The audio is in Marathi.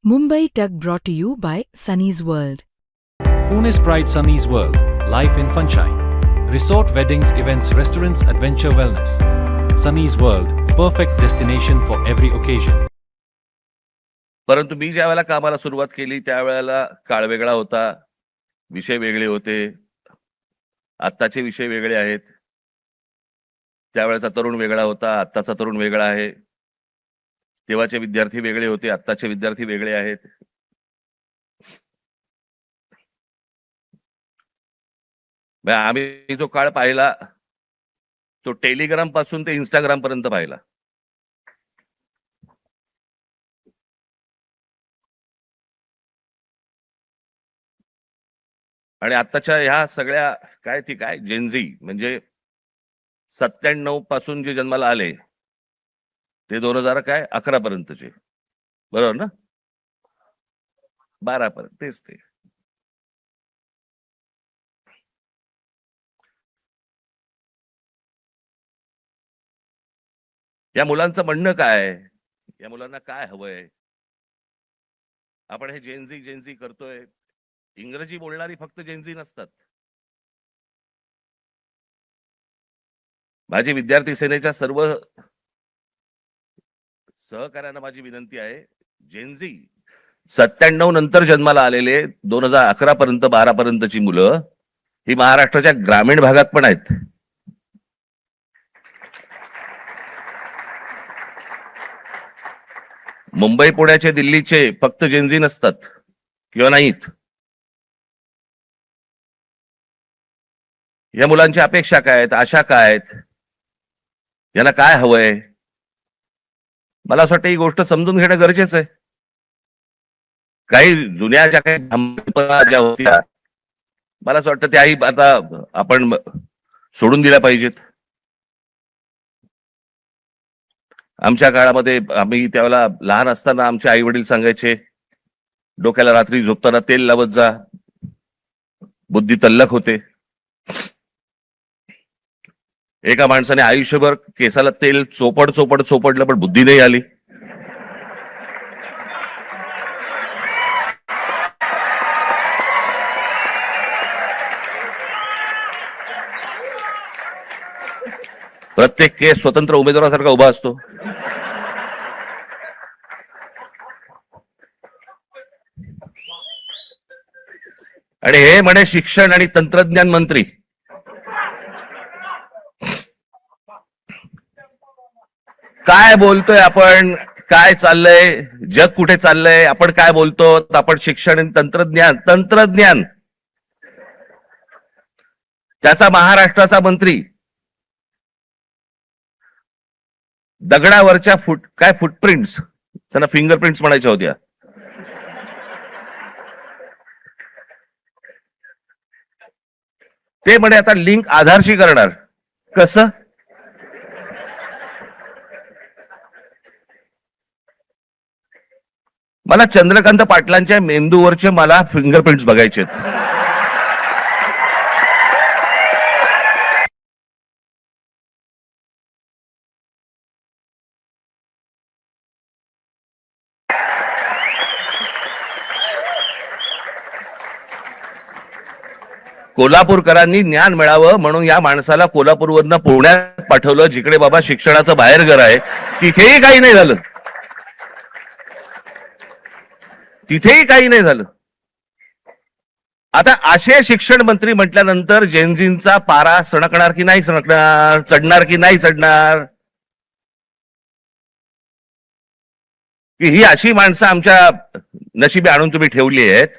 Mumbai Tug brought to you by Sunny's World. Pune's Pride Sunny's World, life in Funshine. Resort weddings, events, restaurants, adventure wellness. Sunny's World, perfect destination for every occasion. परंतु मी ज्या वेळेला कामाला सुरुवात केली त्यावेळेला काळ वेगळा होता, विषय वेगळे होते, आत्ताचे विषय वेगळे आहेत. त्यावेळेचा तरुण वेगळा होता, आत्ताचा तरुण वेगळा आहे. तेव्हाचे विद्यार्थी वेगळे होते, आत्ताचे विद्यार्थी वेगळे आहेत. आम्ही जो काळ पाहिला तो टेलिग्राम पासून ते इंस्टाग्राम पर्यंत पाहिला. आणि आत्ताच्या ह्या सगळ्या काय ठीक आहे जेनझी म्हणजे 97 पासून जे जन्माला आले ते 2011 पर्यंतचे, बरोबर ना? 12 पर्यंत तेच ते. या मुलांचं म्हणणं काय, या मुलांना काय हवंय? आपण हे जेनझी करतोय. इंग्रजी बोलणारी फक्त जेनझी नसतात. माझी विद्यार्थी सेनेच्या सर्व सहकार्यांना माझी विनंती आहे, जेनझी 97 नंतर जन्माला आलेले 2011 पर्यंत 12 पर्यंतची मुलं ही महाराष्ट्राच्या ग्रामीण भागात पण आहेत. मुंबई पुण्याचे दिल्लीचे फक्त जेनझी नसतात किंवा नाहीत. या मुलांच्या अपेक्षा काय आहेत, आशा काय आहेत, यांना काय हवंय? मला असं वाटतं ही गोष्ट समजून घेणं गरजेचं आहे. काही जुन्या ज्या काही ज्या होत्या मला असं वाटतं त्याही आता आपण सोडून दिल्या पाहिजेत. आमच्या काळामध्ये आम्ही त्यावेळेला लहान असताना आमचे आई वडील सांगायचे, डोक्याला रात्री झोपताना तेल लावत जा, बुद्धी तल्लख होते. एका माणसाने आयुष्यभर केसाला तेल चोपडलं पण बुद्धी नाही आली. प्रत्येक केस स्वतंत्र उमेदवारासारखा उभा असतो. आणि हे म्हणे शिक्षण आणि तंत्रज्ञान मंत्री. काय बोलतोय आपण? काय चाललंय? जग कुठे चाललंय? आपण काय बोलतो? आपण शिक्षण आणि तंत्रज्ञान त्याचा महाराष्ट्राचा मंत्री दगडावरच्या फुटप्रिंट्स, त्यांना फिंगरप्रिंट्स म्हणायच्या होत्या, ते म्हणे आता लिंक आधारशी करणार. कसं? मला चंद्रकांत पाटलांच्या मेंदूवरचे मला फिंगरप्रिंट्स बघायचे आहेत. कोल्हापूरकरांनी ज्ञान मिळावं म्हणून या माणसाला कोल्हापूरवरनं पुण्यात पाठवलं, जिकडे बाबा शिक्षणाचं बाहेरघर आहे. तिथेही काही नाही झालं. आता असे शिक्षण मंत्री म्हटल्यानंतर जेनझींचा पारा सणकणार की नाही सणकणार, चढणार की नाही चढणार? की ही अशी माणसं आमच्या नशिबी आणून तुम्ही ठेवली आहेत